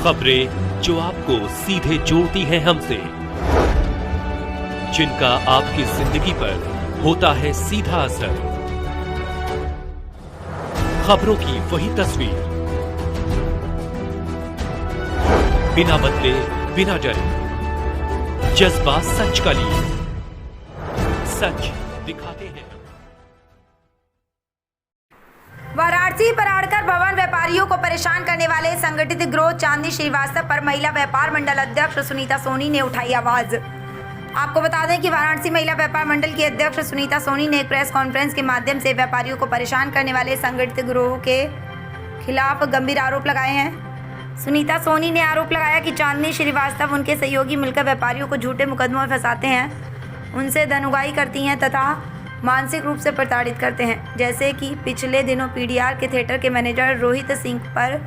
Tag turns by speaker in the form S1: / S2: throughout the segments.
S1: खबरें जो आपको सीधे जोड़ती हैं हमसे, जिनका आपकी जिंदगी पर होता है सीधा असर। खबरों की वही तस्वीर, बिना बदले बिना डरे, जज्बा सच का लिए, सच दिखाते हैं।
S2: वाराणसी पराड़कर भवन व्यापारियों को परेशान करने वाले संगठित गिरोह चांदनी श्रीवास्तव पर महिला व्यापार मंडल अध्यक्ष सुनीता सोनी ने उठाई आवाज। आपको बता दें कि वाराणसी महिला व्यापार मंडल की अध्यक्ष सुनीता सोनी ने एक प्रेस कॉन्फ्रेंस के माध्यम से व्यापारियों को परेशान करने वाले संगठित गिरोह के खिलाफ गंभीर आरोप लगाए हैं। सुनीता सोनी ने आरोप लगाया कि चांदनी श्रीवास्तव उनके सहयोगी मिलकर व्यापारियों को झूठे मुकदमों में फंसाते हैं, उनसे धन करती हैं तथा मानसिक रूप से प्रताड़ित करते हैं। जैसे कि पिछले दिनों पीडीआर के थिएटर के मैनेजर रोहित सिंह पर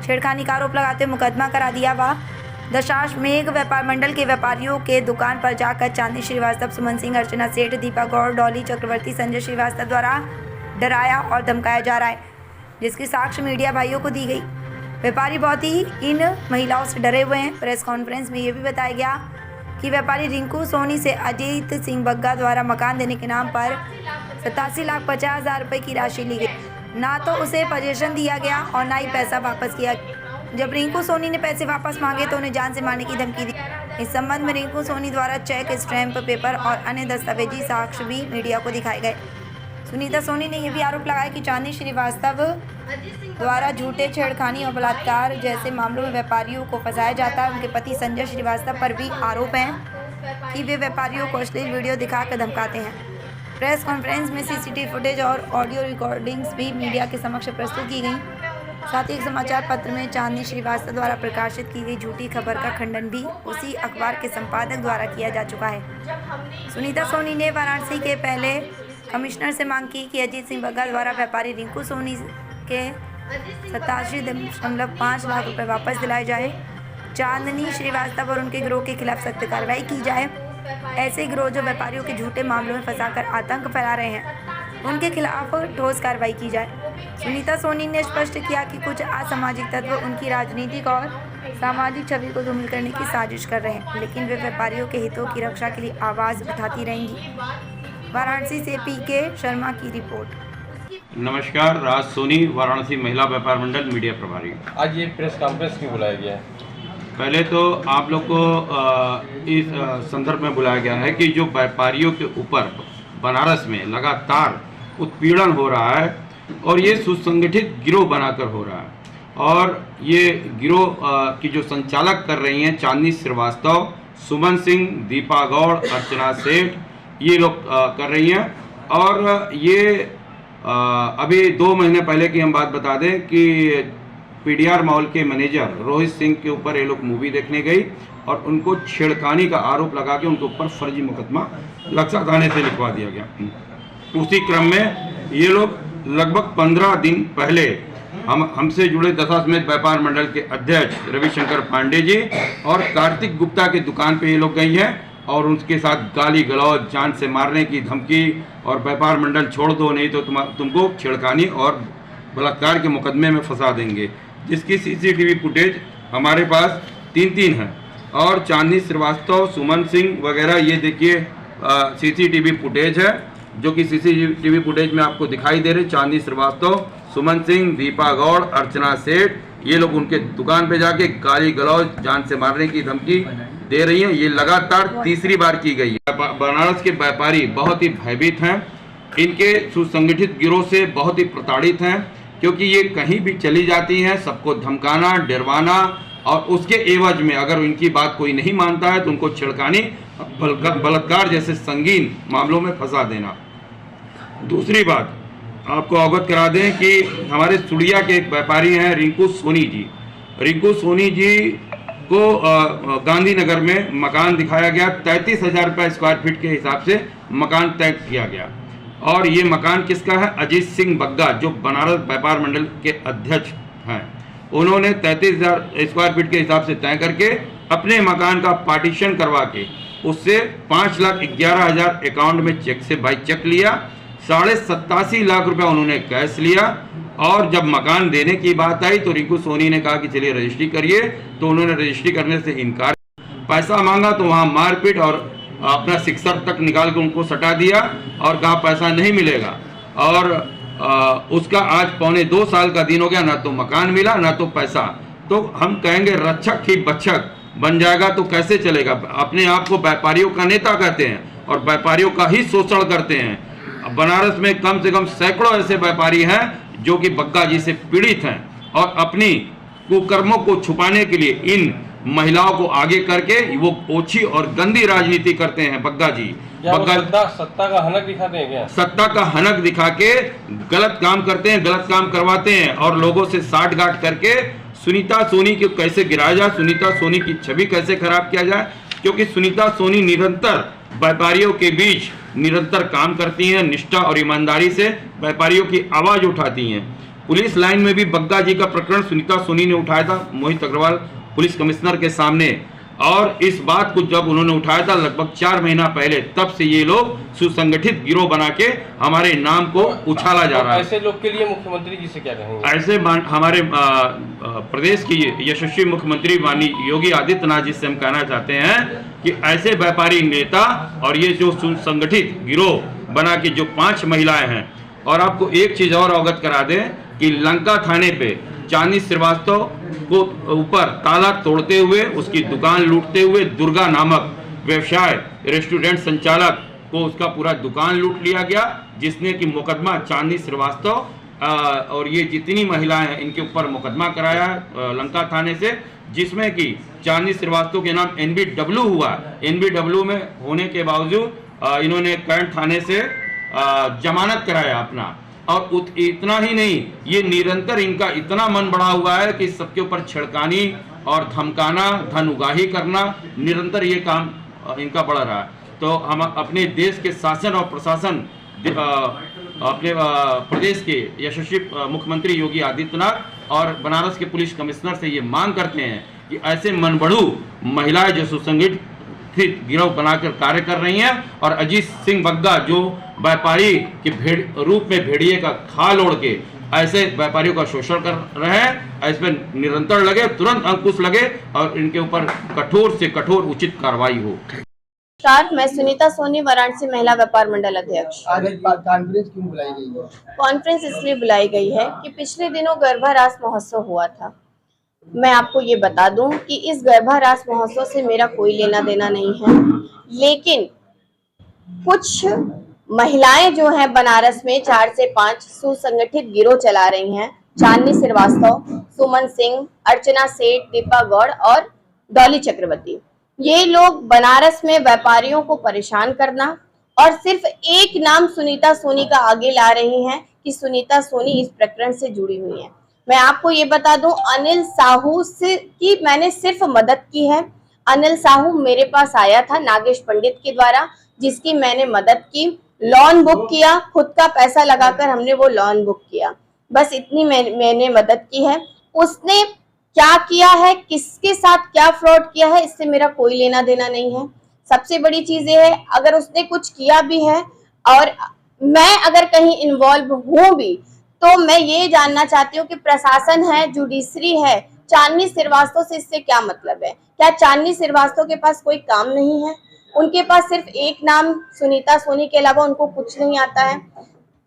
S2: छेड़खानी का आरोप लगाते मुकदमा करा दिया। वह दशाश्वमेध व्यापार मंडल के व्यापारियों के दुकान पर जाकर चांदनी श्रीवास्तव, सुमन सिंह, अर्चना सेठ, दीपा गौड़, डॉली चक्रवर्ती, संजय श्रीवास्तव द्वारा डराया और धमकाया जा रहा है, जिसकी साक्ष्य मीडिया भाइयों को दी गई। व्यापारी बहुत ही इन महिलाओं से डरे हुए हैं। प्रेस कॉन्फ्रेंस में ये भी बताया गया कि व्यापारी रिंकू सोनी से अजीत सिंह बग्गा द्वारा मकान देने के नाम पर 87,50,000 रुपये की राशि ली गई। ना तो उसे पोजीशन दिया गया और ना ही पैसा वापस किया। जब रिंकू सोनी ने पैसे वापस मांगे तो उन्हें जान से मारने की धमकी दी। इस संबंध में रिंकू सोनी द्वारा चेक, स्टैंप पेपर और अन्य दस्तावेजी साक्ष्य भी मीडिया को दिखाए गए। सुनीता सोनी ने यह भी आरोप लगाया कि चांदनी श्रीवास्तव द्वारा झूठे, छेड़खानी और बलात्कार जैसे मामलों में व्यापारियों को फंसाया जाता है। उनके पति संजय श्रीवास्तव पर भी आरोप है कि वे व्यापारियों को अश्लील वीडियो दिखाकर धमकाते हैं। प्रेस कॉन्फ्रेंस में सीसीटीवी फुटेज और ऑडियो रिकॉर्डिंग्स भी मीडिया के समक्ष प्रस्तुत की गई। साथ ही एक समाचार पत्र में चांदनी श्रीवास्तव द्वारा प्रकाशित की गई झूठी खबर का खंडन भी उसी अखबार के संपादक द्वारा किया जा चुका है। सुनीता सोनी ने वाराणसी के पहले कमिश्नर से मांग की कि अजीत सिंह बग्गा द्वारा व्यापारी रिंकू सोनी के 87.5 लाख रुपए वापस दिलाए जाए। चांदनी श्रीवास्तव और उनके गिरोह के खिलाफ सख्त कार्रवाई की जाए। ऐसे गिरोह जो व्यापारियों के झूठे मामलों में फंसाकर आतंक फैला रहे हैं, उनके खिलाफ ठोस कार्रवाई की जाए। सुनीता सोनी ने स्पष्ट किया कि कुछ असामाजिक तत्व उनकी राजनीतिक और सामाजिक छवि को धूमिल करने की साजिश कर रहे हैं, लेकिन वे व्यापारियों के हितों की रक्षा के लिए आवाज़ उठाती रहेंगी। वाराणसी से पीके शर्मा की रिपोर्ट।
S3: नमस्कार, राज सोनी, वाराणसी महिला व्यापार मंडल मीडिया प्रभारी।
S4: आज ये प्रेस कॉन्फ्रेंस क्यों बुलाया गया है?
S3: पहले तो आप लोग को इस संदर्भ में बुलाया गया है कि जो व्यापारियों के ऊपर बनारस में लगातार उत्पीड़न हो रहा है और ये सुसंगठित गिरोह बनाकर हो रहा है, और ये गिरोह की जो संचालक कर रही हैं चांदनी श्रीवास्तव, सुमन सिंह, दीपा गौड़, अर्चना सेठ, ये लोग कर रही हैं। और ये अभी 2 महीने पहले की हम बात बता दें कि पीडीआर मॉल के मैनेजर रोहित सिंह के ऊपर ये लोग मूवी देखने गई और उनको छेड़खानी का आरोप लगा के उनके ऊपर फर्जी मुकदमा लक्सा थाने से लिखवा दिया गया। उसी क्रम में ये लोग लगभग 15 दिन पहले हमसे जुड़े दशाश्वमेध व्यापार मंडल के अध्यक्ष रविशंकर पांडे जी और कार्तिक गुप्ता के दुकान पे ये लोग गई हैं और उनके साथ गाली गलौज, जान से मारने की धमकी और व्यापार मंडल छोड़ दो नहीं तो तुमको छेड़खानी और बलात्कार के मुकदमे में फंसा देंगे, जिसकी सीसीटीवी फुटेज हमारे पास 3 हैं। और चांदनी श्रीवास्तव, सुमन सिंह वगैरह, ये देखिए सीसीटीवी फुटेज है जो कि सीसीटीवी फुटेज में आपको दिखाई दे रहे। चांदनी श्रीवास्तव, सुमन सिंह, दीपा गौड़, अर्चना सेठ, ये लोग उनके दुकान पे जाके गाली गलौज, जान से मारने की धमकी दे रही हैं। ये लगातार तीसरी बार की गई है। बनारस के व्यापारी बहुत ही भयभीत हैं, इनके सुसंगठित गिरोह से बहुत ही प्रताड़ित हैं, क्योंकि ये कहीं भी चली जाती हैं, सबको धमकाना, डरवाना और उसके एवज में अगर इनकी बात कोई नहीं मानता है तो उनको छेड़खानी, बलात्कार जैसे संगीन मामलों में फंसा देना। दूसरी बात आपको अवगत करा दें कि हमारे सुड़िया के एक व्यापारी हैं रिंकू सोनी जी। रिंकू सोनी जी को गांधीनगर में मकान दिखाया गया, 33,000 रुपये स्क्वायर फीट के हिसाब से मकान तय किया गया। और ये मकान किसका है? अजीत सिंह बग्गा, जो बनारस व्यापार मंडल के अध्यक्ष हैं। उन्होंने 33,000 स्क्वायर फीट के हिसाब से तय करके अपने मकान का पार्टीशन करवा के उससे 5,11,000 अकाउंट में चेक से बाई चेक लिया। 87.5 लाख रुपया उन्होंने कैश लिया। और जब मकान देने की बात आई तो रिंकू सोनी ने कहा कि चलिए रजिस्ट्री करिए, तो उन्होंने रजिस्ट्री करने से इनकार। पैसा मांगा तो वहाँ मारपीट और अपना सिक्सर तक निकाल के उनको सटा दिया और कहा पैसा नहीं मिलेगा। और उसका आज 1.25 साल का दिन हो गया, ना तो मकान मिला ना तो पैसा। तो हम कहेंगे रक्षक ही बच्छक बन जाएगा तो कैसे चलेगा। अपने आप को व्यापारियों का नेता कहते हैं और व्यापारियों का ही शोषण करते हैं। बनारस में कम से कम सैकड़ों ऐसे व्यापारी हैं जो कि बग्गा जी से पीड़ित हैं और अपनी कुकर्मों को छुपाने के लिए इन महिलाओं को आगे करके वो ओछी और गंदी राजनीति करते हैं बग्गा जी।
S4: सत्ता का हनक दिखाते हैं क्या? सत्ता
S3: का हनक दिखा के गलत काम करते हैं, गलत काम करवाते हैं और लोगों से साठगांठ करके सुनीता सोनी को कैसे गिराया जाए, सुनीता सोनी की छवि कैसे खराब किया जाए। क्योंकि सुनीता सोनी निरंतर व्यापारियों के बीच निरंतर काम करती हैं, निष्ठा और ईमानदारी से व्यापारियों की आवाज उठाती हैं। पुलिस लाइन में भी बग्गा जी का प्रकरण सुनीता सोनी ने उठाया था मोहित अग्रवाल पुलिस कमिश्नर के सामने, और इस बात को जब उन्होंने उठाया था लगभग 4 महीना पहले, तब से ये लोग सुसंगठित गिरोह बना के हमारे नाम को उछाला जा रहा है।
S4: ऐसे लोग के लिए मुख्यमंत्री जी से क्या कहेंगे?
S3: ऐसे हमारे प्रदेश की यशस्वी मुख्यमंत्री माननीय योगी आदित्यनाथ जी से हम कहना चाहते हैं कि ऐसे व्यापारी नेता और ये जो सुसंगठित गिरोह बना के जो 5 महिलाएं हैं। और आपको एक चीज और अवगत करा दें कि लंका थाने पे चांदी श्रीवास्तव को ऊपर ताला तोड़ते हुए उसकी दुकान लूटते हुए दुर्गा नामक व्यवसाय रेस्टोरेंट संचालक को उसका पूरा दुकान लूट लिया गया, जिसने कि मुकदमा चांदी श्रीवास्तव और ये जितनी महिलाएं हैं इनके ऊपर मुकदमा कराया लंका थाने से, जिसमें कि चांदी श्रीवास्तव के नाम NBW हुआ। NBW में होने के बावजूद इन्होंने कैंट थाने से जमानत कराया अपना। और इतना ही नहीं, ये निरंतर इनका इतना मन बढ़ा हुआ है कि सबके ऊपर छिड़कानी और धमकाना, धन उगाही करना, निरंतर ये काम इनका बढ़ रहा है। तो हम अपने देश के शासन और प्रशासन अपने प्रदेश के यशस्वी मुख्यमंत्री योगी आदित्यनाथ और बनारस के पुलिस कमिश्नर से ये मांग करते हैं कि ऐसे मनबढ़ू महिलाएं जो सुसंगठित गिरोह बनाकर कार्य कर रही हैं और अजीत सिंह बग्गा जो व्यापारी के रूप में भेड़िए का खाल ओढ़ के ऐसे व्यापारियों का शोषण कर रहे हैं, इस पर निरंतर लगे, तुरंत अंकुश लगे और इनके ऊपर कठोर से कठोर उचित कार्रवाई हो।
S5: मैं सुनीता सोनी, वाराणसी महिला व्यापार मंडल अध्यक्ष।
S6: आज कॉन्फ्रेंस क्यों बुलाई गई है?
S5: कॉन्फ्रेंस इसलिए बुलाई गई है कि पिछले दिनों गरबा रास महोत्सव हुआ था। मैं आपको ये बता दूं कि इस गरबा रास महोत्सव से मेरा कोई लेना देना नहीं है, लेकिन कुछ महिलाएं जो हैं बनारस में 4 से 5 सुसंगठित गिरोह चला रही हैं। चांदनी श्रीवास्तव, सुमन सिंह, अर्चना सेठ, दीपा गौड़ और डॉली चक्रवर्ती। ये लोग बनारस में व्यापारियों को परेशान करना और सिर्फ एक नाम सुनीता सोनी का आगे ला रही हैं कि सुनीता सोनी इस प्रकरण से जुड़ी हुई है। मैं आपको ये बता दूं, अनिल साहू से की मैंने सिर्फ मदद की है। अनिल साहू मेरे पास आया था नागेश पंडित के द्वारा, जिसकी मैंने मदद की, लोन बुक किया, खुद का पैसा लगाकर हमने वो लोन बुक किया। बस इतनी मैंने मदद की है। उसने क्या किया है, किसके साथ क्या फ्रॉड किया है, इससे मेरा कोई लेना देना नहीं है। सबसे बड़ी चीज ये है, अगर उसने कुछ किया भी है और मैं अगर कहीं इन्वॉल्व हूं भी, तो मैं ये जानना चाहती हूँ कि प्रशासन है, जुडिशरी है, चांदनी श्रीवास्तव से इससे क्या मतलब है? क्या चांदनी श्रीवास्तव के पास कोई काम नहीं है? उनके पास सिर्फ एक नाम सुनीता सोनी के अलावा उनको कुछ नहीं आता है।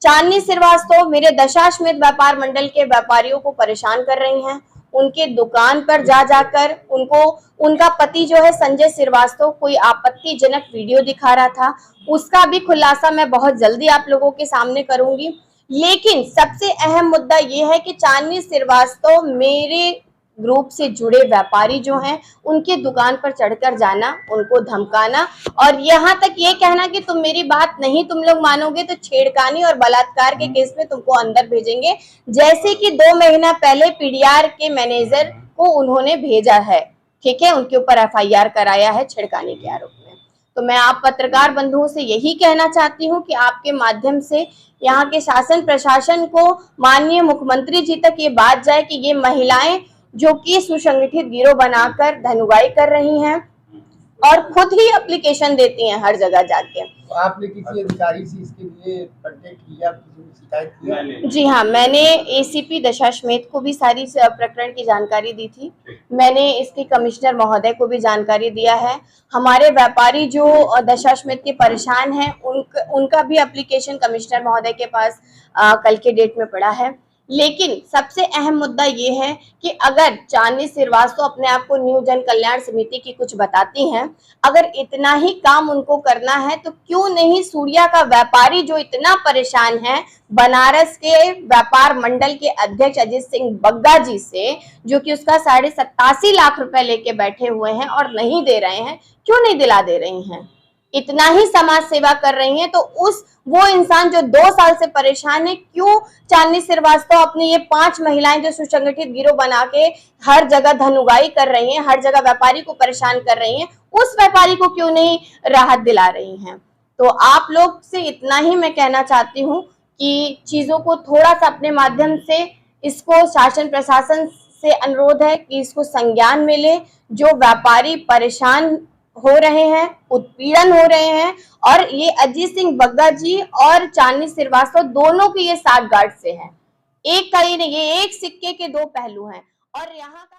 S5: चांदनी श्रीवास्तव मेरे दशाश्वमेध व्यापार मंडल के व्यापारियों को परेशान कर रही हैं। उनके दुकान पर जाकर उनको, उनका पति जो है संजय श्रीवास्तव कोई आपत्तिजनक वीडियो दिखा रहा था, उसका भी खुलासा मैं बहुत जल्दी आप लोगों के सामने करूंगी। लेकिन सबसे अहम मुद्दा ये है कि चांदनी श्रीवास्तव मेरे ग्रुप से जुड़े व्यापारी जो हैं उनके दुकान पर चढ़कर जाना, उनको धमकाना और यहाँ तक ये कहना कि तुम मेरी बात नहीं तुम लोग मानोगे तो छेड़खानी और बलात्कार के केस में तुमको अंदर भेजेंगे, जैसे कि 2 महीना पहले पीडीआर के मैनेजर को उन्होंने भेजा है। ठीक है, उनके ऊपर FIR कराया है छेड़खानी के आरोप में। तो मैं आप पत्रकार बंधुओं से यही कहना चाहती हूँ कि आपके माध्यम से यहाँ के शासन प्रशासन को माननीय मुख्यमंत्री जी तक ये बात जाए कि ये महिलाएं जो कि सुसंगठित गिरोह बनाकर धन उगाही कर रही हैं और खुद ही एप्लीकेशन देती हैं हर जगह जाके,
S6: तो आपने किसी अधिकारी से इसके लिए कांटेक्ट किया, किसी को शिकायत किया?
S5: जी हाँ, मैंने एसीपी दशाश्वेत को भी सारी प्रकरण की जानकारी दी थी। मैंने इसके कमिश्नर महोदय को भी जानकारी दिया है। हमारे व्यापारी जो दशाश्वेत के परेशान हैं, उनका भी एप्लीकेशन कमिश्नर महोदय के पास कल के डेट में पड़ा है। लेकिन सबसे अहम मुद्दा ये है कि अगर चांदनी श्रीवास्तव अपने आप को न्यू जन कल्याण समिति की कुछ बताती हैं, अगर इतना ही काम उनको करना है तो क्यों नहीं सूर्या का व्यापारी जो इतना परेशान है, बनारस के व्यापार मंडल के अध्यक्ष अजीत सिंह बग्गा जी से, जो कि उसका 87.5 लाख रुपए लेके बैठे हुए हैं और नहीं दे रहे हैं, क्यों नहीं दिला दे रही हैं? इतना ही समाज सेवा कर रही हैं तो वो इंसान जो 2 साल से परेशान है, क्यों चांदनी श्रीवास्तव अपनी ये 5 महिलाएं जो सुसंगठित गिरोह बना के हर जगह धन उगाही कर रही हैं, हर जगह व्यापारी को परेशान कर रही हैं, उस व्यापारी को क्यों नहीं राहत दिला रही हैं? तो आप लोग से इतना ही मैं कहना चाहती हूँ कि चीजों को थोड़ा सा अपने माध्यम से, इसको शासन प्रशासन से अनुरोध है कि इसको संज्ञान में ले। जो व्यापारी परेशान हो रहे हैं, उत्पीड़न हो रहे हैं, और ये अजीत सिंह बग्गा जी और चांदनी श्रीवास्तव दोनों की ये साठगांठ से है। एक का ये नहीं, ये एक सिक्के के 2 पहलू हैं। और यहाँ का